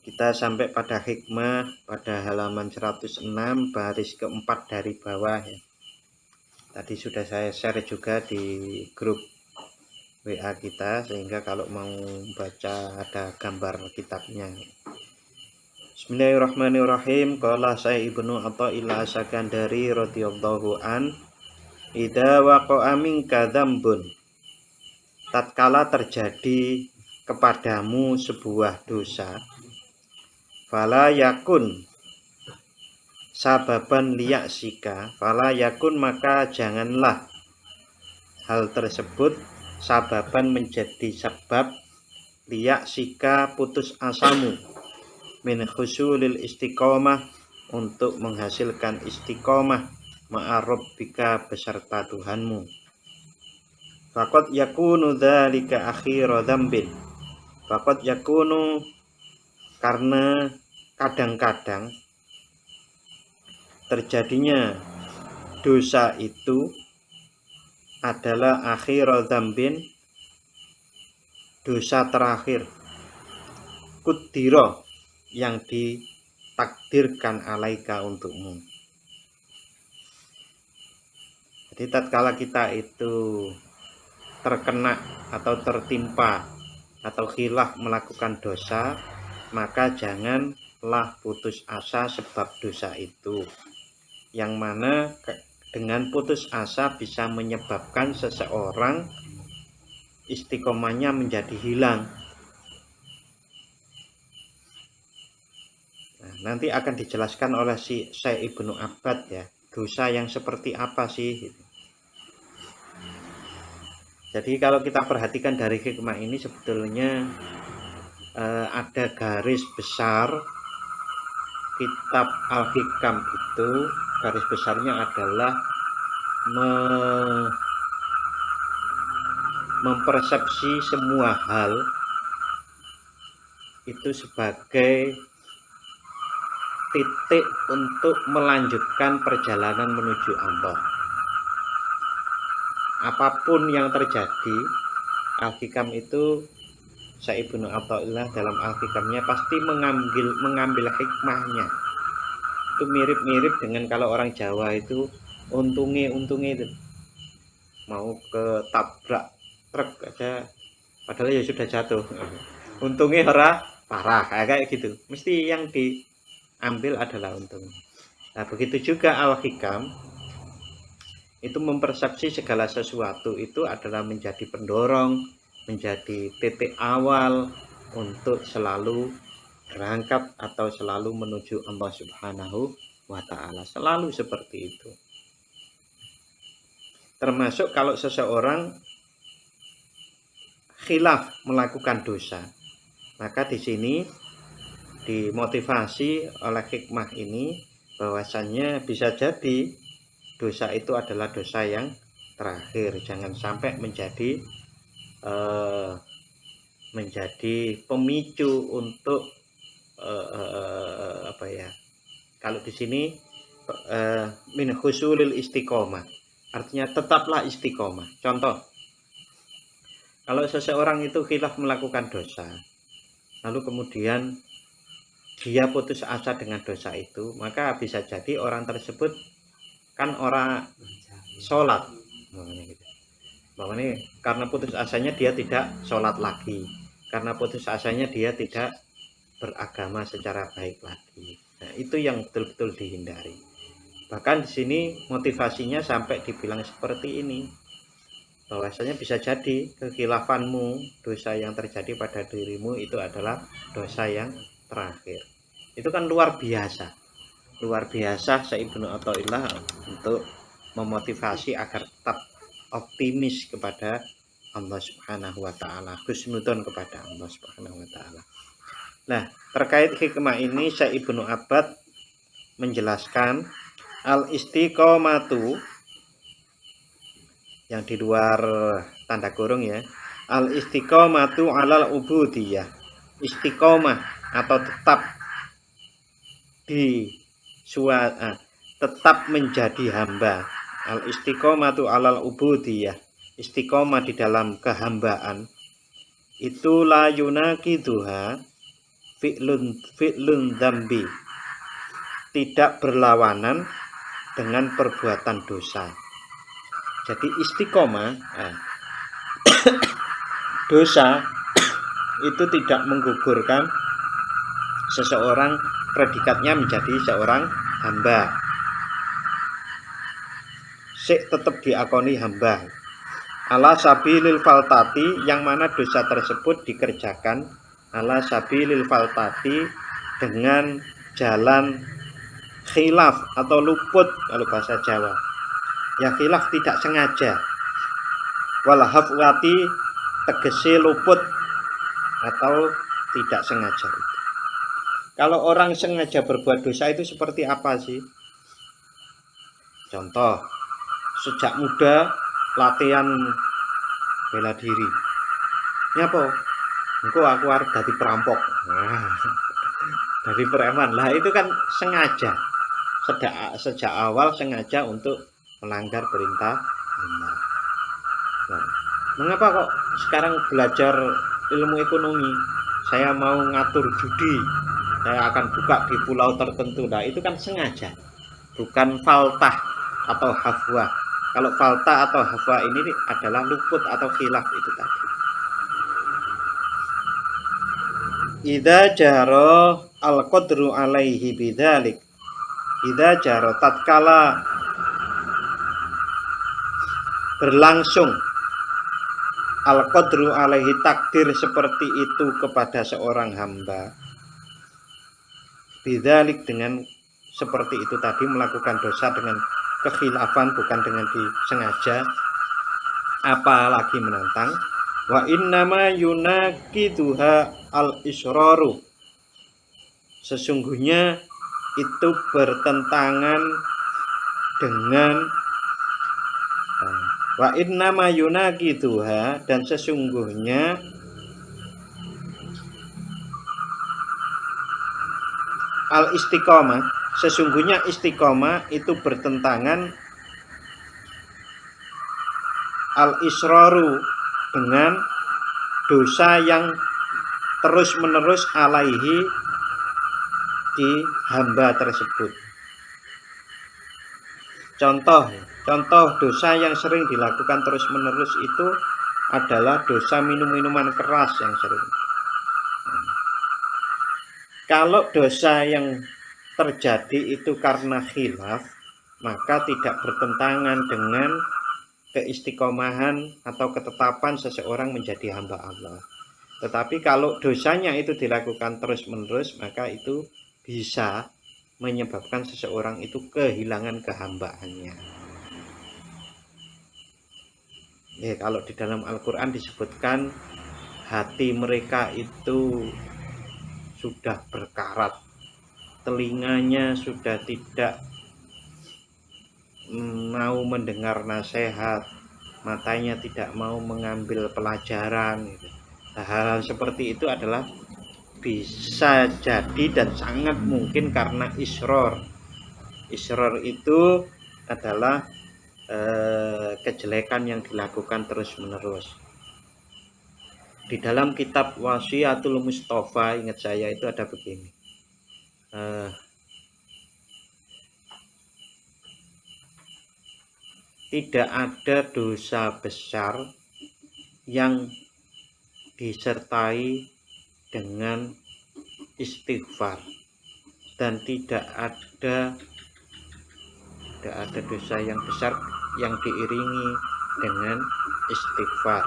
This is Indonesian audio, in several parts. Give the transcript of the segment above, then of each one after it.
Kita sampai pada hikmah pada halaman 106 baris keempat dari bawah ya. Tadi sudah saya share juga di grup WA kita, sehingga kalau mau baca ada gambar kitabnya. Bismillahirrahmanirrahim. Qala saya Ibnu Athaillah Sakandari radhiyallahu an, idza waqa'a minka dzambun, tatkala terjadi kepadamu sebuah dosa, fala yakun sababan liyaksika, fala yakun maka janganlah hal tersebut sababan menjadi sebab liyaksika putus asamu, min khusulil istiqomah untuk menghasilkan istiqomah ma'arabbika beserta Tuhanmu. Faqad yakunu dzalika akhira dzambin, faqad yakunu karena kadang-kadang terjadinya dosa itu adalah akhir dzambin, dosa terakhir, kudiro yang ditakdirkan alaika untukmu. Jadi tatkala kita itu terkena atau tertimpa atau khilaf melakukan dosa, maka janganlah putus asa sebab dosa itu, yang mana dengan putus asa bisa menyebabkan seseorang istiqomahnya menjadi hilang. Nah, nanti akan dijelaskan oleh Syekh Ibnu Abbad ya, dosa yang seperti apa sih. Jadi kalau kita perhatikan dari hikmah ini sebetulnya ada garis besar kitab Al-Hikam itu, garis besarnya adalah mempersepsi semua hal itu sebagai titik untuk melanjutkan perjalanan menuju Allah. Apapun yang terjadi, Al-Hikam itu, Syekh Ibnu Athaillah dalam Al-Hikamnya pasti mengambil hikmahnya. Itu mirip-mirip dengan kalau orang Jawa itu untungnya itu mau ketabrak truk aja padahal ya sudah jatuh, untungnya ora parah kayak gitu, mesti yang diambil adalah untungnya. Nah begitu juga Al-Hikam itu mempersepsi segala sesuatu itu adalah menjadi pendorong, menjadi titik awal untuk selalu berangkat atau selalu menuju Allah Subhanahu wa Ta'ala, selalu seperti itu. Termasuk kalau seseorang khilaf melakukan dosa, maka di sini dimotivasi oleh hikmah ini bahwasannya bisa jadi dosa itu adalah dosa yang terakhir, jangan sampai menjadi pemicu untuk apa ya? Kalau di sini min khusulil istiqomah, artinya tetaplah istiqomah. Contoh, kalau seseorang itu khilaf melakukan dosa, lalu kemudian dia putus asa dengan dosa itu, maka bisa jadi orang tersebut kan orang sholat, bahwa karena putus asanya dia tidak sholat lagi, karena putus asanya dia tidak beragama secara baik lagi. Nah, itu yang betul-betul dihindari. Bahkan di sini motivasinya sampai dibilang seperti ini, bahwasanya bisa jadi kekhilafanmu, dosa yang terjadi pada dirimu itu adalah dosa yang terakhir. Itu kan luar biasa Syekh Ibnu Athaillah untuk memotivasi agar tetap optimis kepada Allah Subhanahu wa Ta'ala, husnudzon kepada Allah Subhanahu wa Ta'ala. Nah, terkait hikmah ini Syekh Ibnu Abbad menjelaskan al-istiqomatu, yang di luar tanda kurung ya, al-istiqomatu alal ubudiyah, istiqomah atau tetap menjadi hamba. Al-istiqomatu alal ubudiyah, istiqomah di dalam kehambaan, itu la yunaqiduha, fi'lun dzambi, tidak berlawanan dengan perbuatan dosa. Jadi istiqomah, dosa itu tidak menggugurkan seseorang predikatnya menjadi seorang hamba. Tetap diakoni hamba. Ala sabilil faltati, yang mana dosa tersebut dikerjakan ala sabilil faltati, dengan jalan khilaf atau luput kalau bahasa Jawa. Ya khilaf tidak sengaja. Wal hafwati tegese luput atau tidak sengaja. Kalau orang sengaja berbuat dosa itu seperti apa sih? Contoh, sejak muda latihan bela diri. Nyapa? Engko aku arep dadi perampok. Dari preman. Lah itu kan sengaja. Sejak awal sengaja untuk melanggar perintah Allah. Nah, mengapa kok sekarang belajar ilmu ekonomi? Saya mau ngatur judi. Saya akan buka di pulau tertentu. Nah, itu kan sengaja. Bukan faltah atau hafwah. Kalau falta atau hafwa ini adalah luput atau khilaf itu tadi. Idza jara al-qadru alaihi bidzalik. Idza jara tatkala berlangsung al-qadru alaihi, takdir seperti itu kepada seorang hamba. Bidzalik, dengan seperti itu tadi, melakukan dosa dengan kekhilafan, bukan dengan disengaja, apalagi menantang. Wa innama yunaqiduha al-israru, sesungguhnya itu bertentangan dengan wa innama yunaqiduha, dan sesungguhnya al-istiqomah, sesungguhnya istiqomah itu bertentangan al-israru, dengan dosa yang terus-menerus alaihi, di hamba tersebut. Contoh dosa yang sering dilakukan terus-menerus itu adalah dosa minum-minuman keras yang sering. Kalau dosa yang terjadi itu karena khilaf, maka tidak bertentangan dengan keistiqomahan atau ketetapan seseorang menjadi hamba Allah. Tetapi kalau dosanya itu dilakukan terus-menerus, maka itu bisa menyebabkan seseorang itu kehilangan kehambaannya. Kalau di dalam Al-Quran disebutkan hati mereka itu sudah berkarat, telinganya sudah tidak mau mendengar nasihat, matanya tidak mau mengambil pelajaran. Hal-hal seperti itu adalah bisa jadi dan sangat mungkin karena isror. Isror itu adalah kejelekan yang dilakukan terus-menerus. Di dalam kitab Wasiatul Mustafa, ingat saya itu ada begini. Tidak ada dosa besar yang disertai dengan istighfar, dan tidak ada dosa yang besar yang diiringi dengan istighfar,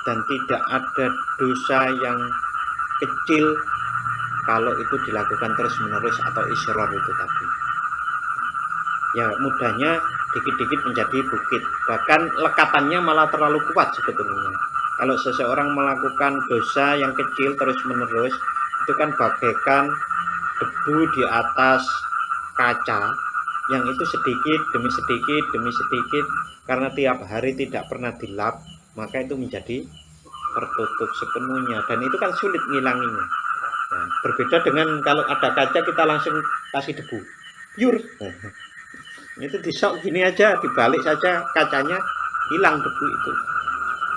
dan tidak ada dosa yang kecil kalau itu dilakukan terus-menerus atau israr itu tadi. Ya, mudahnya dikit-dikit menjadi bukit, bahkan lekatannya malah terlalu kuat sebetulnya. Kalau seseorang melakukan dosa yang kecil terus-menerus, itu kan bagaikan debu di atas kaca yang itu sedikit demi sedikit demi sedikit, karena tiap hari tidak pernah dilap, maka itu menjadi tertutup sepenuhnya, dan itu kan sulit ngilanginya. Nah, berbeda dengan kalau ada kaca kita langsung kasih debu, yur, itu disok gini aja, dibalik saja kacanya, hilang debu itu.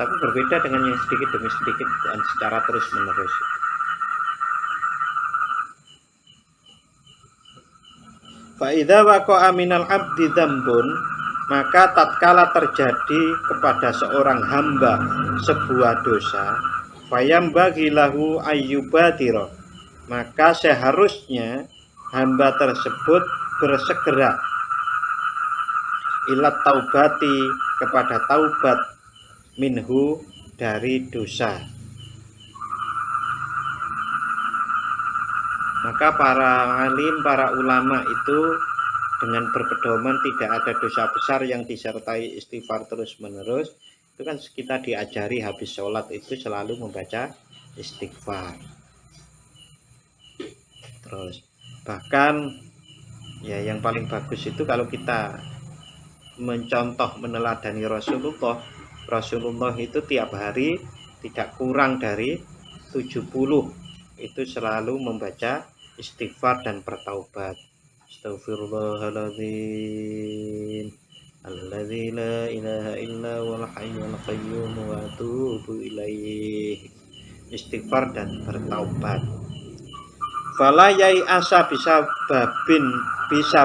Tapi berbeda dengan yang sedikit demi sedikit dan secara terus menerus. Fa idza waqa'a minal 'abdi dzambun, maka tatkala terjadi kepada seorang hamba sebuah dosa, fayam bagi lahu ayyubadira, maka seharusnya hamba tersebut bersegera ilat taubati, kepada taubat, minhu, dari dosa. Maka para alim, para ulama itu dengan berpedoman tidak ada dosa besar yang disertai istighfar terus menerus. Itu kan kita diajari habis sholat itu selalu membaca istighfar. Terus bahkan ya yang paling bagus itu kalau kita mencontoh meneladani Rasulullah itu tiap hari tidak kurang dari 70 itu selalu membaca istighfar dan bertaubat. Astaghfirullahaladzim alladzi la ilaha illa huwal hayyul qayyum wa atubu ilaih. Istighfar dan bertaubat. Fala yai asa bisa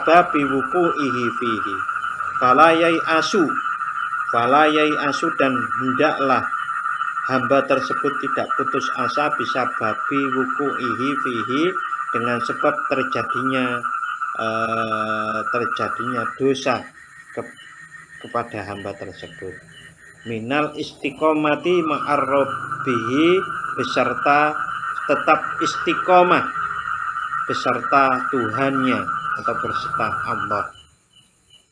babi wuku'ihi fihi. Fala yai asu dan hendaklah hamba tersebut tidak putus asa bisa babi wuku'ihi fihi, dengan sebab terjadinya dosa kepada hamba tersebut. Minal istiqomati ma'ar rabbihi, beserta tetap istiqomah beserta Tuhannya atau beserta Allah.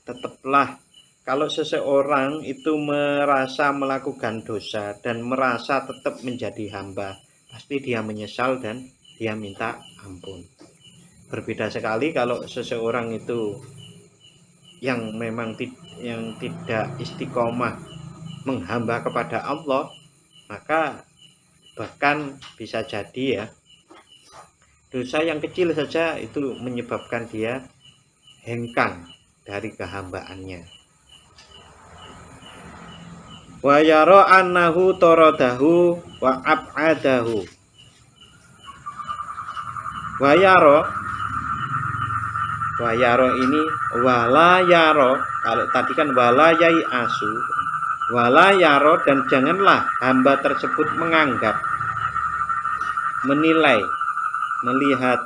Tetaplah, kalau seseorang itu merasa melakukan dosa dan merasa tetap menjadi hamba, pasti dia menyesal dan dia minta ampun. Berbeda sekali kalau seseorang itu yang memang yang tidak istiqomah menghamba kepada Allah, maka bahkan bisa jadi ya dosa yang kecil saja itu menyebabkan dia hengkang dari kehambaannya. Wa yara annahu taradahu wa ab'adahu. Wa yara ini wala yaro, kalau tadi kan wala yai asu, wala yaro, dan janganlah hamba tersebut menganggap, menilai, melihat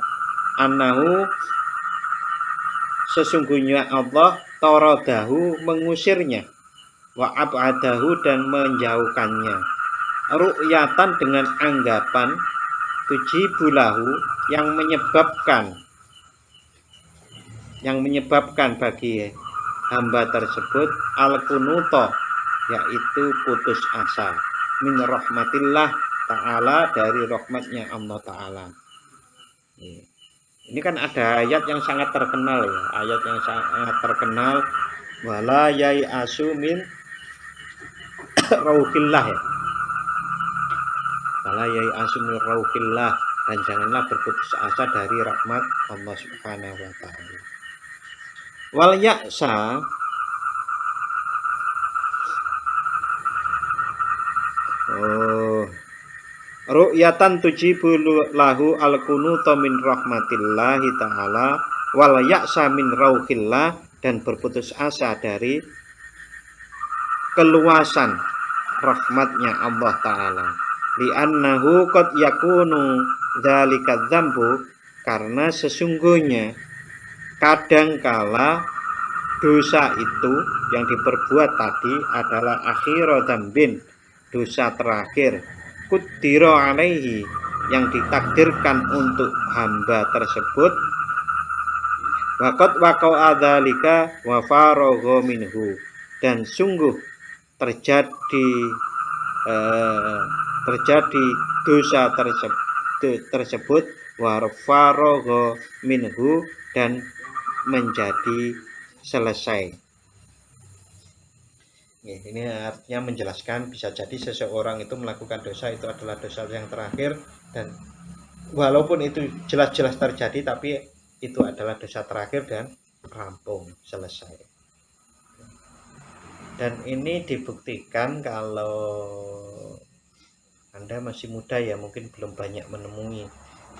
annahu, sesungguhnya Allah taradahu, mengusirnya, wa ab'adahu, dan menjauhkannya, ru'yatan, dengan anggapan, tujibulahu, yang menyebabkan bagi hamba tersebut al-kunuto, yaitu putus asa, min rahmatillah ta'ala, dari rahmatnya Allah ta'ala. Ini kan ada ayat yang sangat terkenal ya, ayat yang sangat terkenal, wala yai asu min rauhillah ya, wala yai asu min rauhillah, dan janganlah berputus asa dari rahmat Allah Subhanahu wa ta'ala. Wal ya'sa, ru'yatan tujibu lahu al-kunuta min rahmatillahi ta'ala, wal ya'sa min rauhillah, dan berputus asa dari keluasan rahmatnya Allah ta'ala. Li'annahu qad yakunu dzalika dzambu, karena sesungguhnya kadangkala dosa itu yang diperbuat tadi adalah akhira dzambin, dosa terakhir, qudira alaihi, yang ditakdirkan untuk hamba tersebut, waqad waqa'a dzalika wa faragha minhu, dan sungguh terjadi dosa tersebut wa faragha minhu, dan menjadi selesai. Ini artinya menjelaskan bisa jadi seseorang itu melakukan dosa itu adalah dosa yang terakhir, dan walaupun itu jelas-jelas terjadi tapi itu adalah dosa terakhir dan rampung, selesai. Dan ini dibuktikan kalau Anda masih muda ya mungkin belum banyak menemui,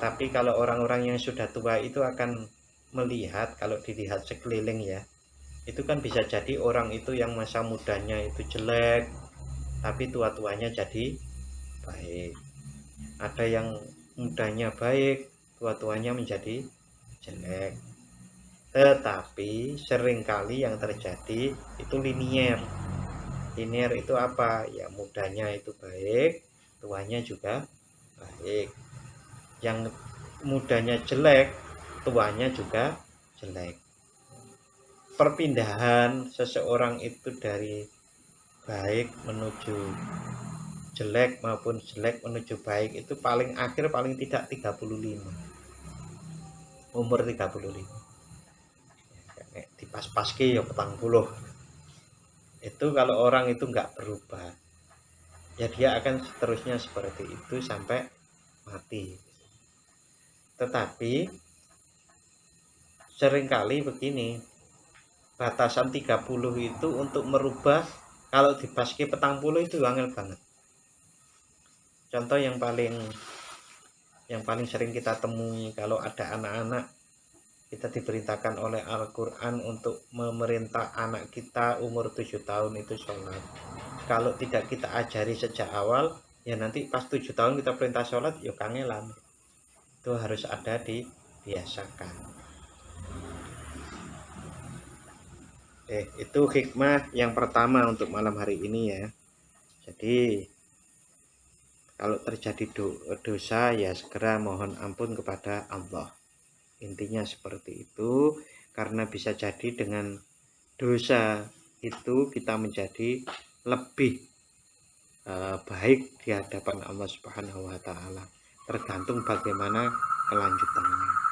tapi kalau orang-orang yang sudah tua itu akan melihat, kalau dilihat sekeliling ya, itu kan bisa jadi orang itu yang masa mudanya itu jelek, tapi tua-tuanya jadi baik. Ada yang mudanya baik, tua-tuanya menjadi jelek. Tetapi seringkali yang terjadi itu linier. Linier itu apa? Ya mudanya itu baik, tuanya juga baik. Yang mudanya jelek, tuanya juga jelek. Perpindahan seseorang itu dari baik menuju jelek maupun jelek menuju baik itu paling akhir paling tidak 35. Umur 35. Di pas-paski ya 40. Itu kalau orang itu nggak berubah, ya dia akan seterusnya seperti itu sampai mati. Tetapi seringkali begini, batasan 30 itu untuk merubah, kalau di paski 40 itu angel banget. Contoh yang paling sering kita temui, kalau ada anak-anak, kita diperintahkan oleh Al-Quran untuk memerintah anak kita umur 7 tahun itu sholat. Kalau tidak kita ajari sejak awal, ya nanti pas 7 tahun kita perintah sholat, ya kangelan. Itu harus ada dibiasakan. Itu hikmah yang pertama untuk malam hari ini ya. Jadi kalau terjadi dosa ya segera mohon ampun kepada Allah. Intinya seperti itu, karena bisa jadi dengan dosa itu kita menjadi lebih baik di hadapan Allah Subhanahu wa taala. Tergantung bagaimana kelanjutannya.